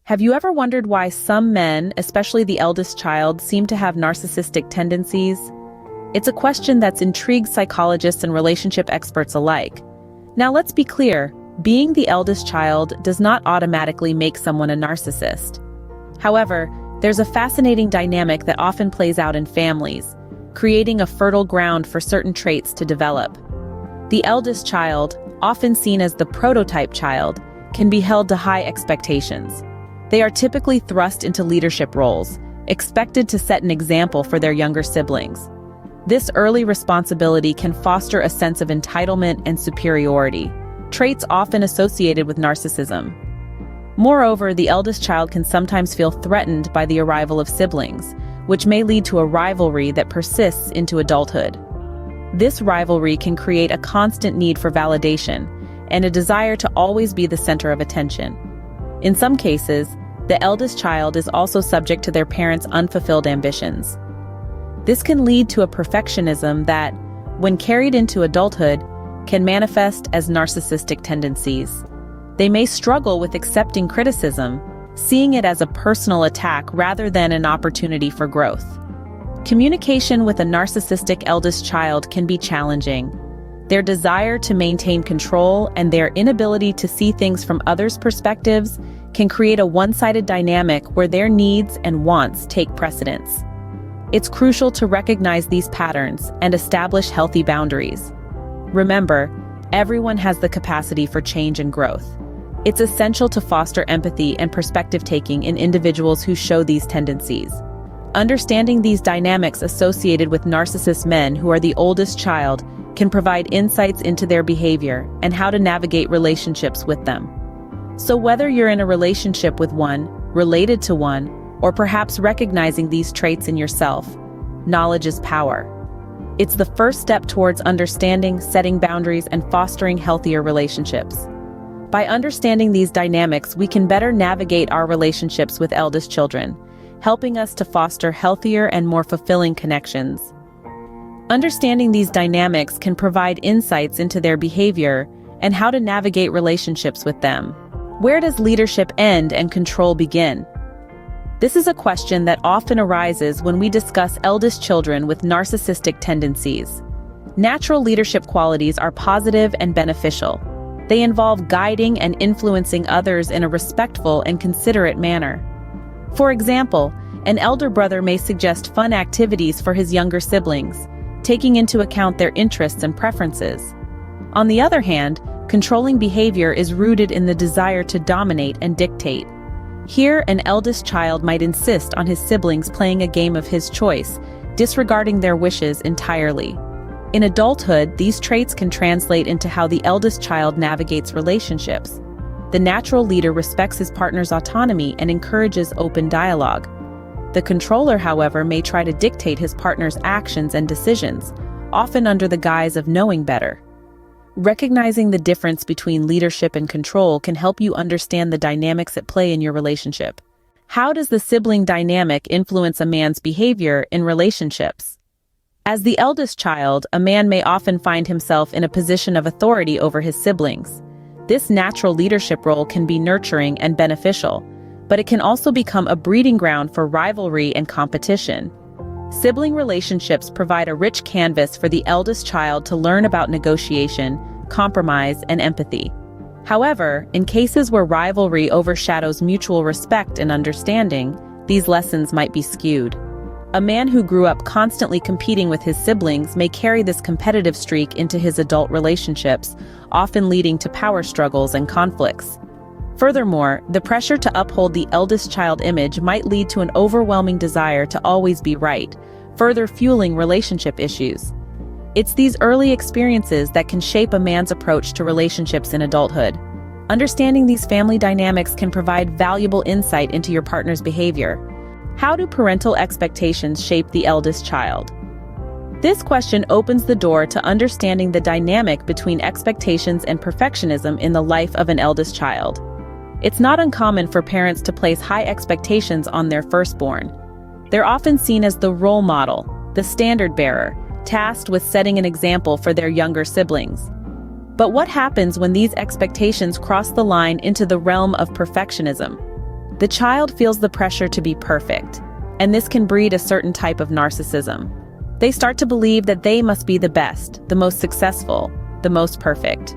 Have you ever wondered why some men, especially the eldest child, seem to have narcissistic tendencies? It's a question that's intrigued psychologists and relationship experts alike. Now let's be clear, being the eldest child does not automatically make someone a narcissist. However, there's a fascinating dynamic that often plays out in families, creating a fertile ground for certain traits to develop. The eldest child, often seen as the prototype child, can be held to high expectations. They are typically thrust into leadership roles, expected to set an example for their younger siblings. This early responsibility can foster a sense of entitlement and superiority, traits often associated with narcissism. Moreover, the eldest child can sometimes feel threatened by the arrival of siblings, which may lead to a rivalry that persists into adulthood. This rivalry can create a constant need for validation and a desire to always be the center of attention. In some cases, the eldest child is also subject to their parents' unfulfilled ambitions. This can lead to a perfectionism that, when carried into adulthood, can manifest as narcissistic tendencies. They may struggle with accepting criticism, seeing it as a personal attack rather than an opportunity for growth. Communication with a narcissistic eldest child can be challenging. Their desire to maintain control and their inability to see things from others' perspectives can create a one-sided dynamic where their needs and wants take precedence. It's crucial to recognize these patterns and establish healthy boundaries. Remember, everyone has the capacity for change and growth. It's essential to foster empathy and perspective-taking in individuals who show these tendencies. Understanding these dynamics associated with narcissist men who are the oldest child can provide insights into their behavior and how to navigate relationships with them. So whether you're in a relationship with one, related to one, or perhaps recognizing these traits in yourself, knowledge is power. It's the first step towards understanding, setting boundaries, and fostering healthier relationships. By understanding these dynamics, we can better navigate our relationships with eldest children, helping us to foster healthier and more fulfilling connections. Understanding these dynamics can provide insights into their behavior and how to navigate relationships with them. Where does leadership end and control begin? This is a question that often arises when we discuss eldest children with narcissistic tendencies. Natural leadership qualities are positive and beneficial. They involve guiding and influencing others in a respectful and considerate manner. For example, an elder brother may suggest fun activities for his younger siblings, taking into account their interests and preferences. On the other hand, controlling behavior is rooted in the desire to dominate and dictate. Here, an eldest child might insist on his siblings playing a game of his choice, disregarding their wishes entirely. In adulthood, these traits can translate into how the eldest child navigates relationships. The natural leader respects his partner's autonomy and encourages open dialogue. The controller, however, may try to dictate his partner's actions and decisions, often under the guise of knowing better. Recognizing the difference between leadership and control can help you understand the dynamics at play in your relationship. How does the sibling dynamic influence a man's behavior in relationships? As the eldest child, a man may often find himself in a position of authority over his siblings. This natural leadership role can be nurturing and beneficial, but it can also become a breeding ground for rivalry and competition. Sibling relationships provide a rich canvas for the eldest child to learn about negotiation, compromise, and empathy. However, in cases where rivalry overshadows mutual respect and understanding, these lessons might be skewed. A man who grew up constantly competing with his siblings may carry this competitive streak into his adult relationships, often leading to power struggles and conflicts. Furthermore, the pressure to uphold the eldest child image might lead to an overwhelming desire to always be right, further fueling relationship issues. It's these early experiences that can shape a man's approach to relationships in adulthood. Understanding these family dynamics can provide valuable insight into your partner's behavior. How do parental expectations shape the eldest child? This question opens the door to understanding the dynamic between expectations and perfectionism in the life of an eldest child. It's not uncommon for parents to place high expectations on their firstborn. They're often seen as the role model, the standard bearer, tasked with setting an example for their younger siblings. But what happens when these expectations cross the line into the realm of perfectionism? The child feels the pressure to be perfect, and this can breed a certain type of narcissism. They start to believe that they must be the best, the most successful, the most perfect.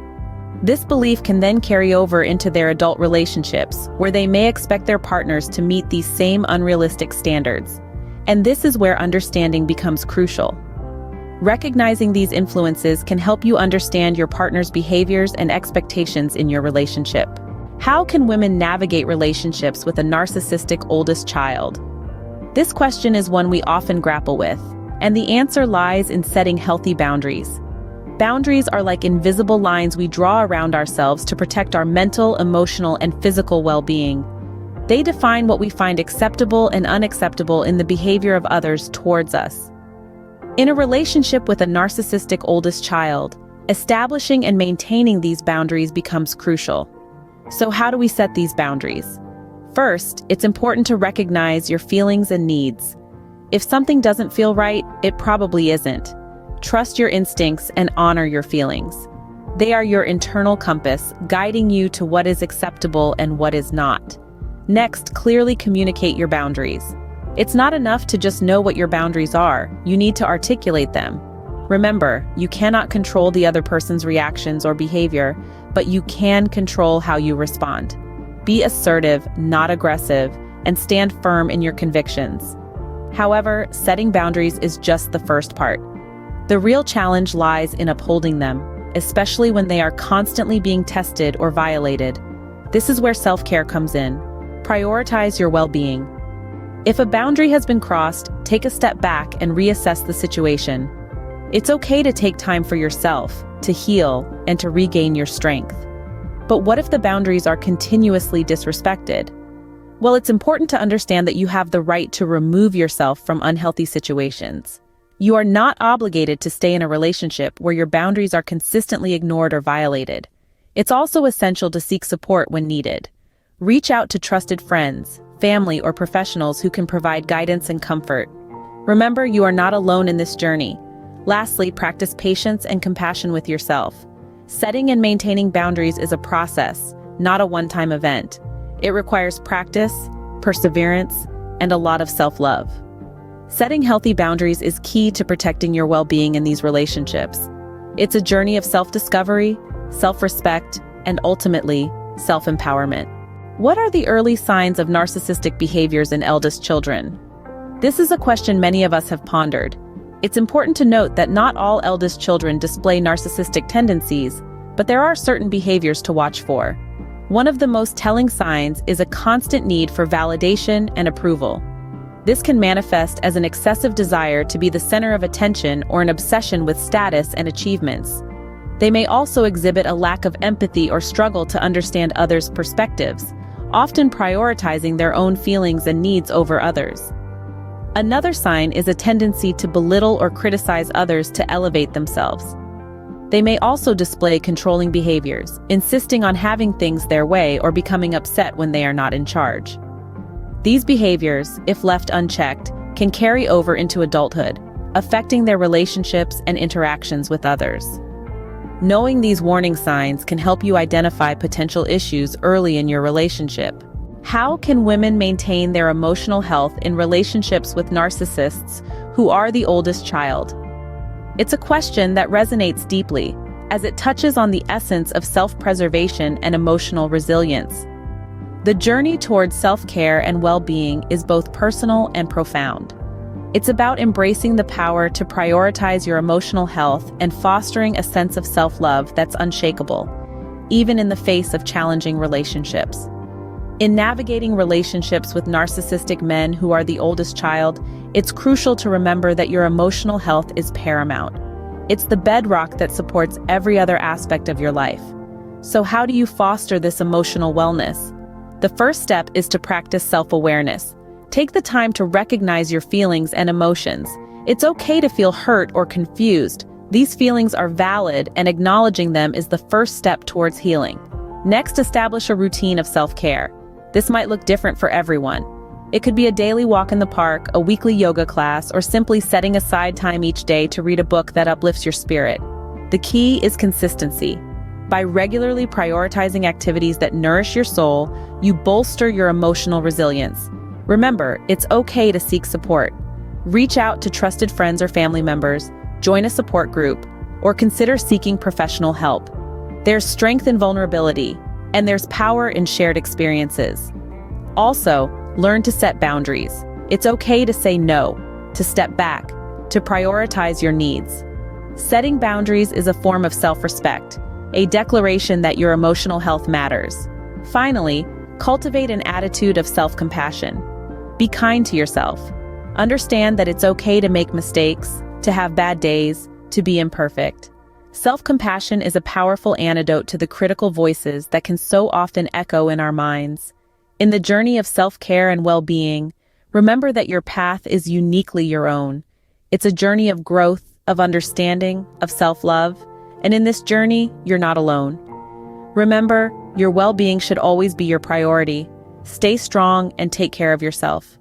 This belief can then carry over into their adult relationships, where they may expect their partners to meet these same unrealistic standards. And this is where understanding becomes crucial. Recognizing these influences can help you understand your partner's behaviors and expectations in your relationship. How can women navigate relationships with a narcissistic oldest child? This question is one we often grapple with, and the answer lies in setting healthy boundaries. Boundaries are like invisible lines we draw around ourselves to protect our mental, emotional, and physical well-being. They define what we find acceptable and unacceptable in the behavior of others towards us. In a relationship with a narcissistic oldest child, establishing and maintaining these boundaries becomes crucial. So how do we set these boundaries? First, it's important to recognize your feelings and needs. If something doesn't feel right, it probably isn't. Trust your instincts and honor your feelings. They are your internal compass, guiding you to what is acceptable and what is not. Next, clearly communicate your boundaries. It's not enough to just know what your boundaries are, you need to articulate them. Remember, you cannot control the other person's reactions or behavior, but you can control how you respond. Be assertive, not aggressive, and stand firm in your convictions. However, setting boundaries is just the first part. The real challenge lies in upholding them, especially when they are constantly being tested or violated. This is where self-care comes in. Prioritize your well-being. If a boundary has been crossed, take a step back and reassess the situation. It's okay to take time for yourself, to heal, and to regain your strength. But what if the boundaries are continuously disrespected? Well, it's important to understand that you have the right to remove yourself from unhealthy situations. You are not obligated to stay in a relationship where your boundaries are consistently ignored or violated. It's also essential to seek support when needed. Reach out to trusted friends, family, or professionals who can provide guidance and comfort. Remember, you are not alone in this journey. Lastly, practice patience and compassion with yourself. Setting and maintaining boundaries is a process, not a one-time event. It requires practice, perseverance, and a lot of self-love. Setting healthy boundaries is key to protecting your well-being in these relationships. It's a journey of self-discovery, self-respect, and ultimately, self-empowerment. What are the early signs of narcissistic behaviors in eldest children? This is a question many of us have pondered. It's important to note that not all eldest children display narcissistic tendencies, but there are certain behaviors to watch for. One of the most telling signs is a constant need for validation and approval. This can manifest as an excessive desire to be the center of attention or an obsession with status and achievements. They may also exhibit a lack of empathy or struggle to understand others' perspectives, often prioritizing their own feelings and needs over others. Another sign is a tendency to belittle or criticize others to elevate themselves. They may also display controlling behaviors, insisting on having things their way or becoming upset when they are not in charge. These behaviors, if left unchecked, can carry over into adulthood, affecting their relationships and interactions with others. Knowing these warning signs can help you identify potential issues early in your relationship. How can women maintain their emotional health in relationships with narcissists who are the oldest child? It's a question that resonates deeply, as it touches on the essence of self-preservation and emotional resilience. The journey towards self-care and well-being is both personal and profound. It's about embracing the power to prioritize your emotional health and fostering a sense of self-love that's unshakable, even in the face of challenging relationships. In navigating relationships with narcissistic men who are the oldest child, it's crucial to remember that your emotional health is paramount. It's the bedrock that supports every other aspect of your life. So how do you foster this emotional wellness? The first step is to practice self-awareness. Take the time to recognize your feelings and emotions. It's okay to feel hurt or confused. These feelings are valid, and acknowledging them is the first step towards healing. Next, establish a routine of self-care. This might look different for everyone. It could be a daily walk in the park, a weekly yoga class, or simply setting aside time each day to read a book that uplifts your spirit. The key is consistency. By regularly prioritizing activities that nourish your soul, you bolster your emotional resilience. Remember, it's okay to seek support. Reach out to trusted friends or family members, join a support group, or consider seeking professional help. There's strength in vulnerability, and there's power in shared experiences. Also, learn to set boundaries. It's okay to say no, to step back, to prioritize your needs. Setting boundaries is a form of self-respect, a declaration that your emotional health matters. Finally, cultivate an attitude of self-compassion. Be kind to yourself. Understand that it's okay to make mistakes, to have bad days, to be imperfect. Self-compassion is a powerful antidote to the critical voices that can so often echo in our minds. In the journey of self-care and well-being, remember that your path is uniquely your own. It's a journey of growth, of understanding, of self-love, and in this journey, you're not alone. Remember, your well-being should always be your priority. Stay strong and take care of yourself.